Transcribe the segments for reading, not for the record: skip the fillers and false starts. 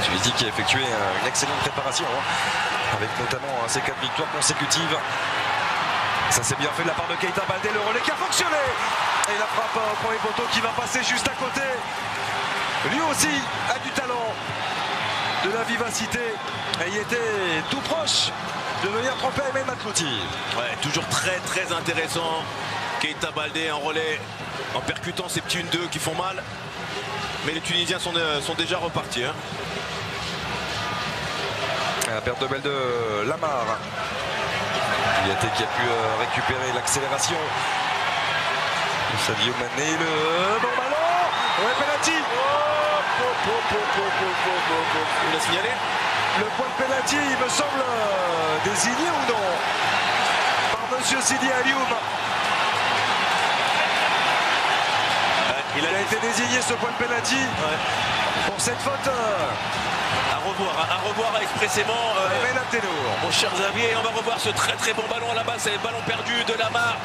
Tunisie qui a effectué une excellente préparation, avec notamment ces 4 victoires consécutives. Ça s'est bien fait de la part de Keita Baldé, le relais qui a fonctionné. Et la frappe au premier poteau qui va passer juste à côté. Lui aussi a du talent, de la vivacité. Et il était tout proche de venir tromper Aymen Matlouti. Ouais, toujours très intéressant. Keita Baldé en relais, en percutant ces petits 1-2 qui font mal. Mais les Tunisiens sont déjà repartis. La perte de balle de Lamar. Kouyaté qui a pu récupérer l'accélération. Sadio Mané, le bon ballon. Ouais, penalty. Il a signalé. Le point de penalty, il me semble désigné ou non par monsieur Sidi Alioum. Il a été désigné ce point de penalty pour cette faute. À revoir expressément. Mon cher Xavier, on va revoir ce très bon ballon là-bas. C'est le ballon perdu de Lamar.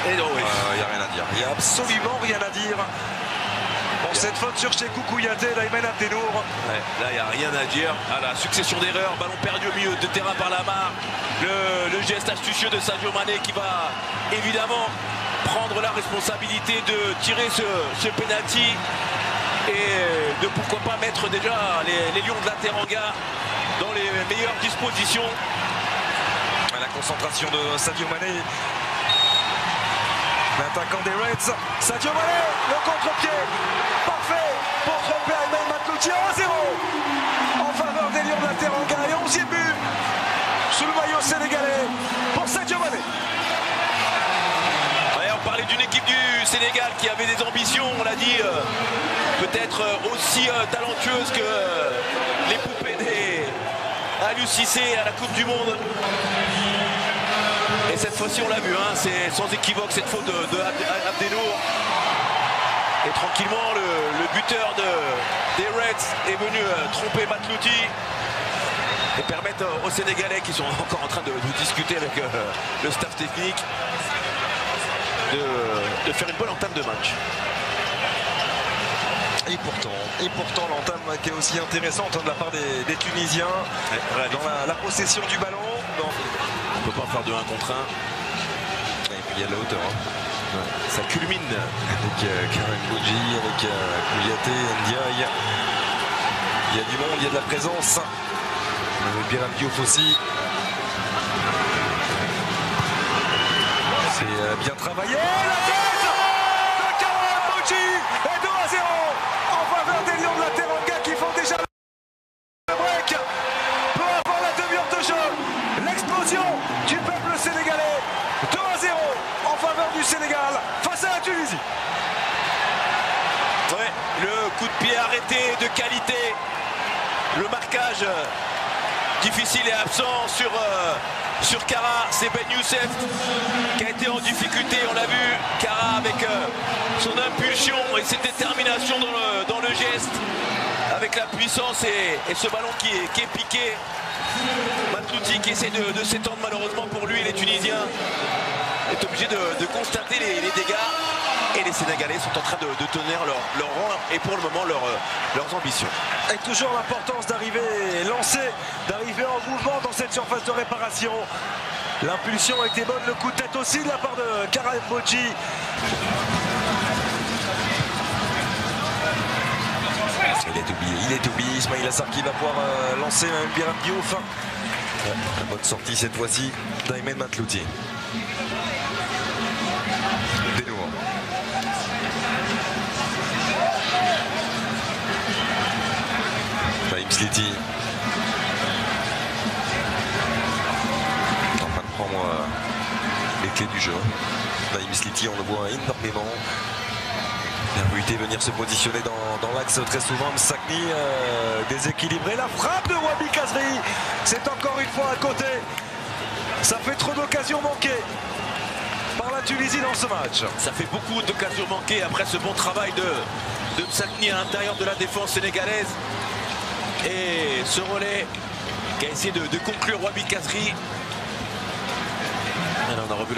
Et non, oui. Il n'y a rien à dire. Il n'y a absolument rien à dire. Pour cette faute sur Cheikhou Kouyaté, d'Aymen Abdelnour. Ouais, là, il n'y a rien à dire. À la succession d'erreurs, ballon perdu au milieu de terrain par Lamar. Le geste astucieux de Sadio Mané qui va évidemment prendre la responsabilité de tirer ce penalty. Et de pourquoi pas mettre déjà les Lions de la Teranga dans les meilleures dispositions. La concentration de Sadio Mané. L'attaquant des Reds, Sadio Mané, le contre-pied parfait pour tromper Aymen Matlouti. 1-0 en faveur des Lions de la Teranga et 11e but sous le maillot sénégalais pour Sadio Mané. Ouais, on parlait d'une équipe du Sénégal qui avait des ambitions, on l'a dit, peut-être aussi talentueuse que les poupées des Aliou Cissé à la Coupe du Monde. Et cette fois-ci, on l'a vu, c'est sans équivoque cette faute de Abdelnour. Et tranquillement, le buteur des Reds est venu tromper Matlouti et permettre aux Sénégalais qui sont encore en train de discuter avec le staff technique de faire une bonne entame de match. Et pourtant l'entame qui est aussi intéressante de la part des Tunisiens dans la possession du ballon. On ne peut pas faire de 1 contre 1. Et puis il y a la hauteur. Ça culmine. Avec Karim Bodji, avec Kouyaté, Ndiaye. Il y a du monde, il y a de la présence. Biram Diouf aussi. C'est bien travaillé. La tête de Karim Bodji et 2-0 en faveur des Lions de la Teranga qui font déjà le break. Peu avant la demi-heure de jeu. L'explosion du peuple sénégalais. 2-0 en faveur du Sénégal face à la Tunisie. Ouais, le coup de pied arrêté de qualité. Le marquage difficile et absent sur Kara. C'est Ben Youssef qui a été en difficulté. On l'a vu, Kara avec son impulsion et cette détermination dans le geste. Avec la puissance et ce ballon qui est piqué. Matlouti qui essaie de s'étendre malheureusement pour lui. Les Tunisiens est obligé de constater les dégâts. Et les Sénégalais sont en train de tenir leur rang et pour le moment leurs ambitions. Et toujours l'importance d'arriver lancé, d'arriver en mouvement dans cette surface de réparation. L'impulsion a été bonne, le coup de tête aussi de la part de Karim Bodji. Il est oublié, Ismail Assar qui va pouvoir lancer Biram Diouf. La bonne sortie cette fois-ci d'Aymen Matlouti. Sliti en train de prendre les clés du jeu. Naïm Sliti, on le voit énormément permuter, venir se positionner dans l'axe très souvent. Msakni déséquilibré, la frappe de Wabi Kazri, c'est encore une fois à côté. Ça fait trop d'occasions manquées par la Tunisie dans ce match. Ça fait beaucoup d'occasions manquées après ce bon travail de Msakni à l'intérieur de la défense sénégalaise. Et ce relais qui a essayé de conclure Wabi Kazri. Alors on a revu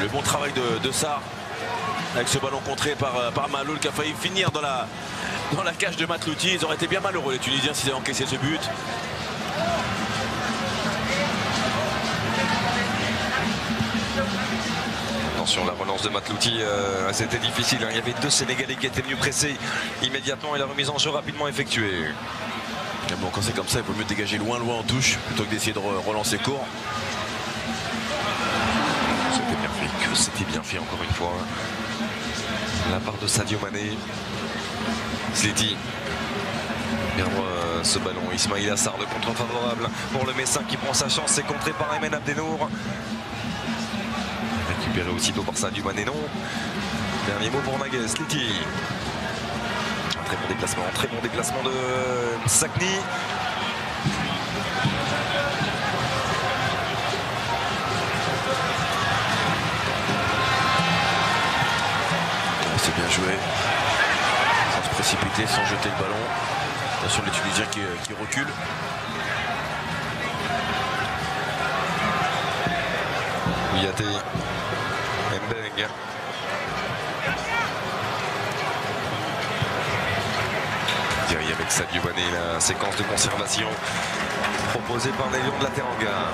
le bon travail de Sarr avec ce ballon contré par Maloul qui a failli finir dans dans la cage de Matlouti. Ils auraient été bien malheureux les Tunisiens s'ils avaient encaissé ce but. Attention, la relance de Matlouti, c'était difficile, hein. Il y avait deux Sénégalais qui étaient venus presser immédiatement et la remise en jeu rapidement effectuée. Mais bon, quand c'est comme ça, il vaut mieux dégager loin en touche plutôt que d'essayer de relancer court. C'était bien fait encore une fois. La part de Sadio Mané. Sléty perdre ce ballon. Ismaïla Sarr, le contre favorable pour le Messin qui prend sa chance. C'est contré par Aymen Abdenour. Récupéré aussitôt par Sadio Mané, non. Dernier mot pour Naguez. Sléty. Un très bon déplacement de Sakni. C'est bien joué. Sans se précipiter, sans jeter le ballon. Attention les Tunisiens qui reculent. Kouyaté. Mbeng. Direct avec Sadio Mané, la séquence de conservation proposée par les Lions de la Teranga.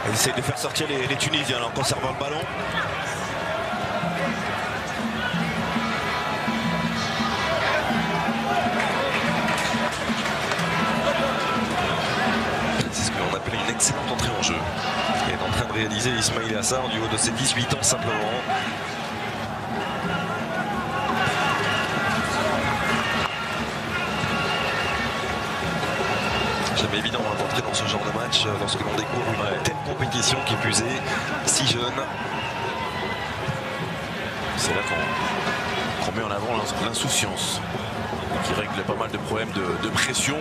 Ils essayent de faire sortir les Tunisiens en conservant le ballon. Une excellente entrée en jeu. Il est en train de réaliser Ismaïla Sarr du haut de ses 18 ans simplement. Jamais évident d'entrer dans ce genre de match lorsque l'on découvre une telle compétition qui plus est si jeune. C'est là qu'on met en avant l'insouciance qui règle pas mal de problèmes de pression,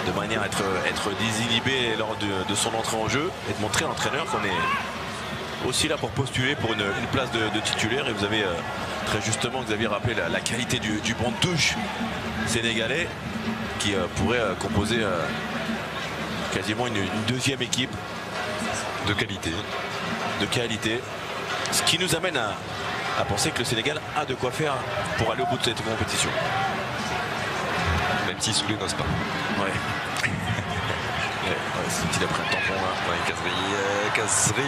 de manière à être désinhibé lors de son entrée en jeu et de montrer à l'entraîneur qu'on est aussi là pour postuler pour une place de titulaire. Et vous avez très justement, Xavier, rappelé la qualité du banc de touche sénégalais qui pourrait composer quasiment une deuxième équipe de qualité. Ce qui nous amène à penser que le Sénégal a de quoi faire pour aller au bout de cette compétition. Même si Soulé n'ose pas. Ouais. Il a pris un tampon là. Ouais, Kazri.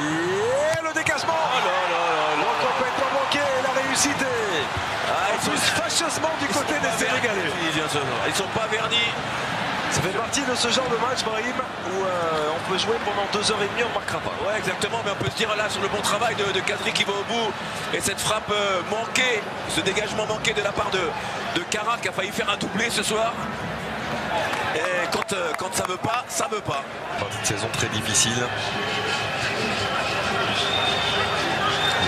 Le dégagement. Complètement manqué. La réussite est tous fâcheusement du côté des Sénégalais. Ils sont pas vernis. Ça fait partie de ce genre de match, Brahim, où on peut jouer pendant 2h30, on ne marquera pas. Ouais, exactement, mais on peut se dire là sur le bon travail de Kazri qui va au bout. Et cette frappe manquée, ce dégagement manqué de la part de Kara qui a failli faire un doublé ce soir. Et quand ça veut pas, ça veut pas. Partie de saison très difficile.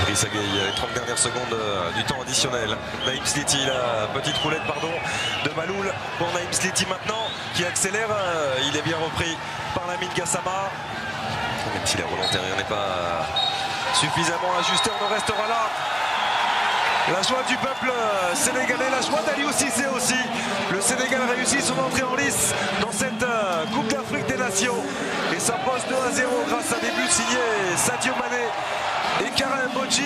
Idrissa Gueye, les 30 dernières secondes du temps additionnel. Naïm Sléty, la petite roulette de Maloul pour Naïm Sléty maintenant qui accélère. Il est bien repris par Lamine Gassama. Même si la volontaire n'est pas suffisamment ajustée, on en restera là. La joie du peuple sénégalais, la joie d'Aliou Cissé aussi. Le Sénégal réussit son entrée en lice dans cette Coupe d'Afrique des Nations. Et s'impose 2-0 grâce à des buts signés Sadio Mané et Kara Mbodji.